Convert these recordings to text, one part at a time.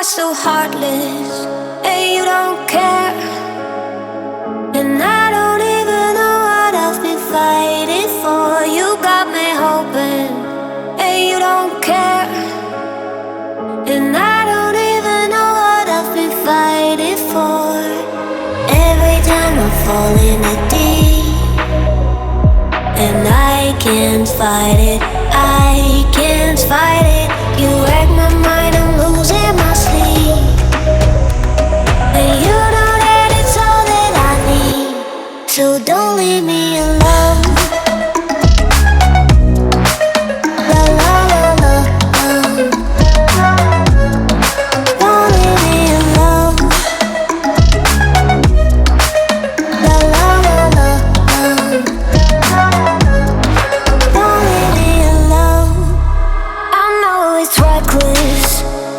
are so heartless, and you don't care. And I don't even know what I've been fighting for. You got me hoping, and you don't care. And I don't even know what I've been fighting for. Every time I fall in the deep, and I can't fight it, I can't fight it. You wreck my mind, I'm losing my sleep. And you know that it's all that I need, so don't leave me alone. La la la la, don't leave me alone. La la la la, don't leave me alone. I know it's reckless,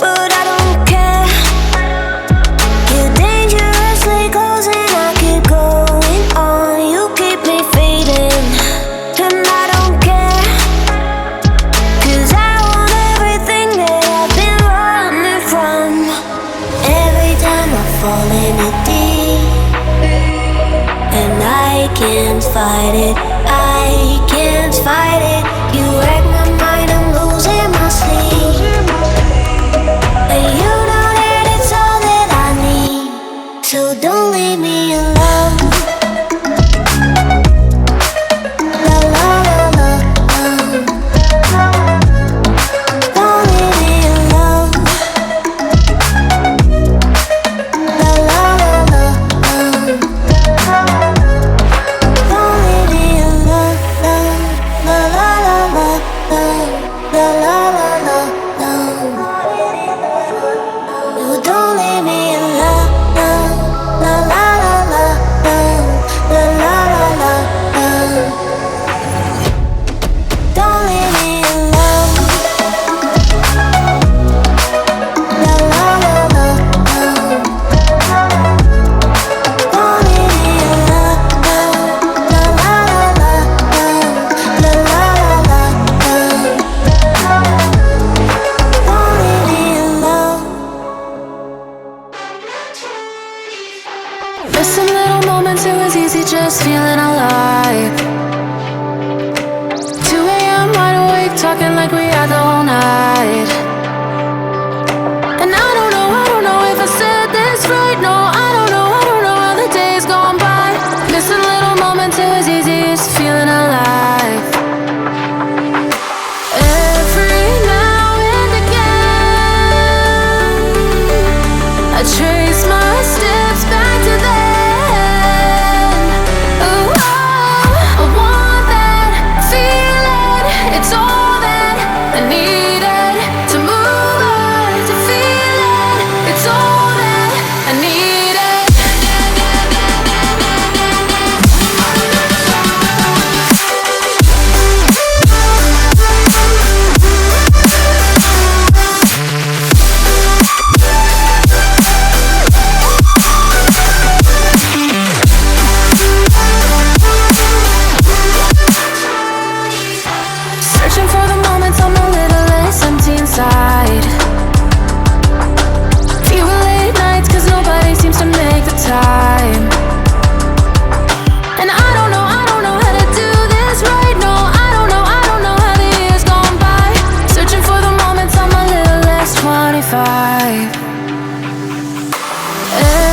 but I don't care. You're dangerously close and I keep going on. You keep me fading, and I don't care. 'Cause I want everything that I've been running from. Every time I fall in the deep, and I can't fight it, I can't fight it. You wreck my mind, I'm losing my sleep. And you know that it's all that I need, so don't leave me alone. La la la la, don't leave me alone. La la la la, don't leave me alone. La la la la, la la la la, no, don't leave me alone. La la la la, la la la la, don't leave me alone. La la la la, don't leave me alone. La la la la, la la la la, don't leave me alone. Missing little moments, it was easy just feeling alive. 2 a.m. wide awake, talking like we had the whole night. And I don't know if I said this right. No, I don't know how the days gone by. Missing little moments, it was easy just feeling alive. Every now and again, I trace my steps back to then. Ooh, I want that feeling. It's all that I needed to move on, to feel it. It's all that I needed. Searching for the moments I'm a little less empty inside. Fewer late nights 'cause nobody seems to make the time. And I don't know how to do this right. No, I don't know how the years gone by. Searching for the moments I'm a little less 25.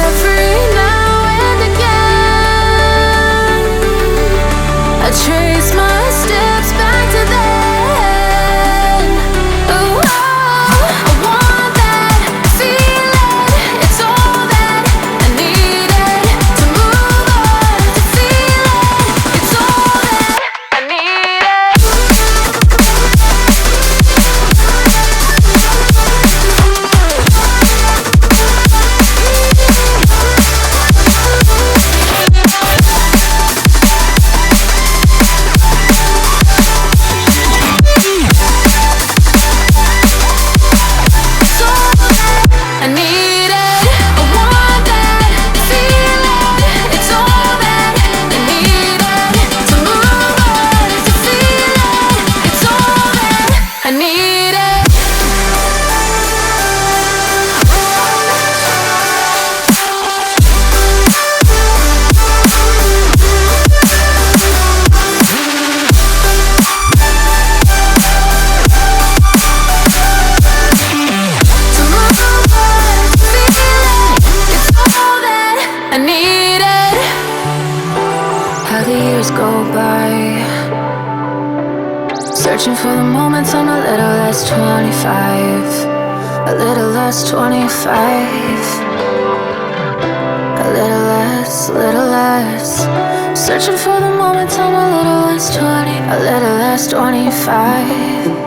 Every now and again, I trace my steps back to then. Ooh, I want that feeling. It's all that I needed to move on, to feel it. It's all that I needed. Searching for the moments I'm a little less 25. A little less 25. A little less, little less. Searching for the moments I'm a little less 20. A little less 25.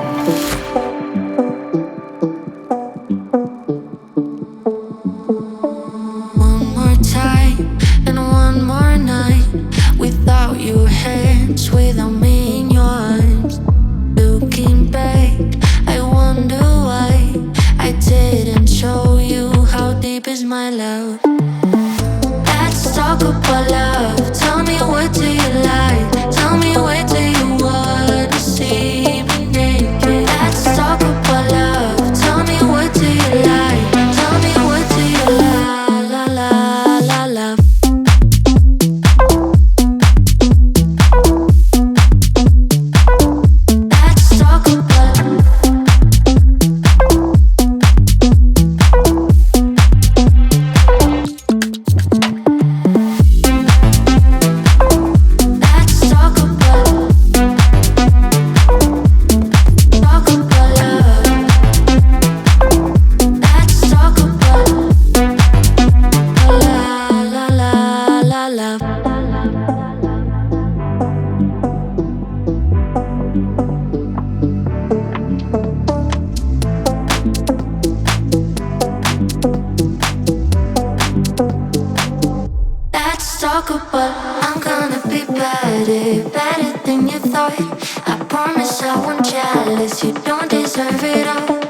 Without your hands, without me in your arms. Looking back, I wonder why I didn't show you how deep is my love. Let's talk about love. Tell me, what do you like? Tell me, where do you wanna see me naked? Let's talk about love. Tell me, what do you like? Tell me, what do you love? Talk about, I'm gonna be better, better than you thought. I promise I won't jealous, you don't deserve it all.